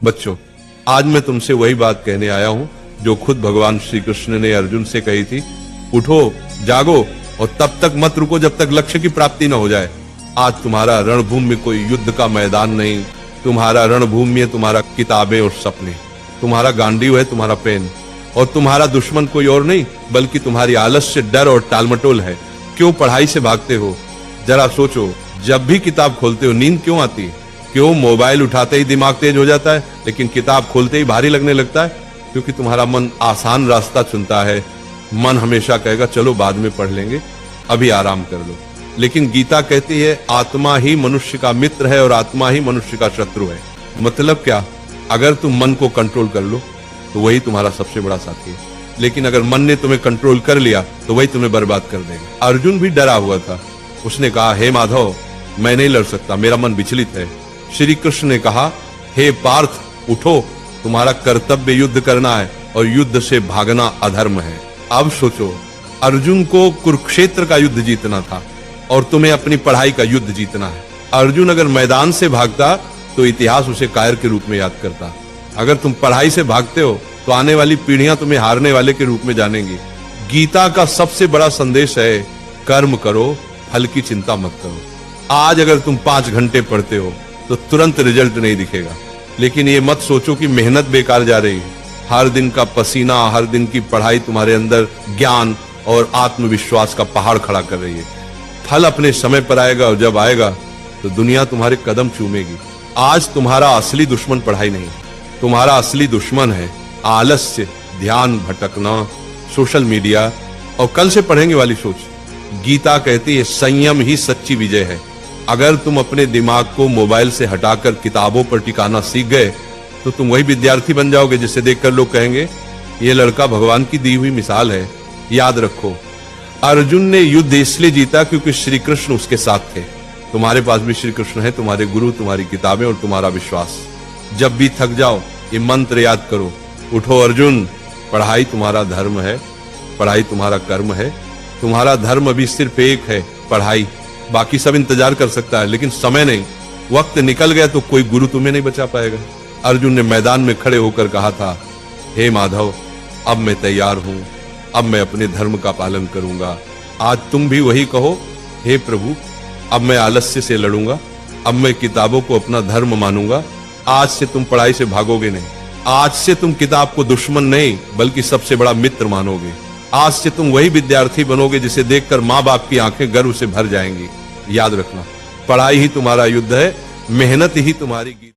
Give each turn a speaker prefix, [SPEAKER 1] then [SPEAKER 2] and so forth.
[SPEAKER 1] बच्चों, आज मैं तुमसे वही बात कहने आया हूं जो खुद भगवान श्री कृष्ण ने अर्जुन से कही थी। उठो, जागो और तब तक मत रुको जब तक लक्ष्य की प्राप्ति न हो जाए। आज तुम्हारा रणभूमि में कोई युद्ध का मैदान नहीं, तुम्हारा रणभूमि है तुम्हारा किताबें और सपने, तुम्हारा गांडीव है तुम्हारा पेन, और तुम्हारा दुश्मन कोई और नहीं बल्कि तुम्हारी आलस्य, डर और टालमटोल है। क्यों पढ़ाई से भागते हो? जरा सोचो, जब भी किताब खोलते हो नींद क्यों आती है? क्यों मोबाइल उठाते ही दिमाग तेज हो जाता है लेकिन किताब खोलते ही भारी लगने लगता है? क्योंकि तुम्हारा मन आसान रास्ता चुनता है। मन हमेशा कहेगा चलो बाद में पढ़ लेंगे, अभी आराम कर लो। लेकिन गीता कहती है आत्मा ही मनुष्य का मित्र है और आत्मा ही मनुष्य का शत्रु है। मतलब क्या? अगर तुम मन को कंट्रोल कर लो तो वही तुम्हारा सबसे बड़ा साथी है, लेकिन अगर मन ने तुम्हें कंट्रोल कर लिया तो वही तुम्हें बर्बाद कर देगा। अर्जुन भी डरा हुआ था। उसने कहा, हे माधव, मैं नहीं लड़ सकता, मेरा मन विचलित है। श्री कृष्ण ने कहा, हे पार्थ, उठो, तुम्हारा कर्तव्य युद्ध करना है और युद्ध से भागना अधर्म है। अब सोचो, अर्जुन को कुरुक्षेत्र का युद्ध जीतना था और तुम्हें अपनी पढ़ाई का युद्ध जीतना है। अर्जुन अगर मैदान से भागता तो इतिहास उसे कायर के रूप में याद करता। अगर तुम पढ़ाई से भागते हो तो आने वाली पीढ़ियां तुम्हें हारने वाले के रूप में जानेंगी। गीता का सबसे बड़ा संदेश है, कर्म करो, फल की चिंता मत करो। आज अगर तुम 5 घंटे पढ़ते हो तो तुरंत रिजल्ट नहीं दिखेगा, लेकिन ये मत सोचो कि मेहनत बेकार जा रही है। हर दिन का पसीना, हर दिन की पढ़ाई तुम्हारे अंदर ज्ञान और आत्मविश्वास का पहाड़ खड़ा कर रही है। फल अपने समय पर आएगा और जब आएगा तो दुनिया तुम्हारे कदम चूमेगी। आज तुम्हारा असली दुश्मन पढ़ाई नहीं, तुम्हारा असली दुश्मन है आलस्य, ध्यान भटकना, सोशल मीडिया और कल से पढ़ेंगे वाली सोच। गीता कहती है संयम ही सच्ची विजय है। अगर तुम अपने दिमाग को मोबाइल से हटाकर किताबों पर टिकाना सीख गए तो तुम वही विद्यार्थी बन जाओगे जिसे देखकर लोग कहेंगे ये लड़का भगवान की दी हुई मिसाल है। याद रखो, अर्जुन ने युद्ध इसलिए जीता क्योंकि श्री कृष्ण उसके साथ थे। तुम्हारे पास भी श्री कृष्ण है, तुम्हारे गुरु, तुम्हारी किताबें और तुम्हारा विश्वास। जब भी थक जाओ ये मंत्र याद करो, उठो अर्जुन, पढ़ाई तुम्हारा धर्म है, पढ़ाई तुम्हारा कर्म है। तुम्हारा धर्म अभी सिर्फ एक है, पढ़ाई। बाकी सब इंतजार कर सकता है लेकिन समय नहीं। वक्त निकल गया तो कोई गुरु तुम्हें नहीं बचा पाएगा। अर्जुन ने मैदान में खड़े होकर कहा था, हे माधव, अब मैं तैयार हूं, अब मैं अपने धर्म का पालन करूंगा। आज तुम भी वही कहो, हे प्रभु, अब मैं आलस्य से लड़ूंगा, अब मैं किताबों को अपना धर्म मानूंगा। आज से तुम पढ़ाई से भागोगे नहीं, आज से तुम किताब को दुश्मन नहीं बल्कि सबसे बड़ा मित्र मानोगे। आज से तुम वही विद्यार्थी बनोगे जिसे देखकर माँ बाप की आंखें गर्व से भर जाएंगी। याद रखना, पढ़ाई ही तुम्हारा युद्ध है, मेहनत ही तुम्हारी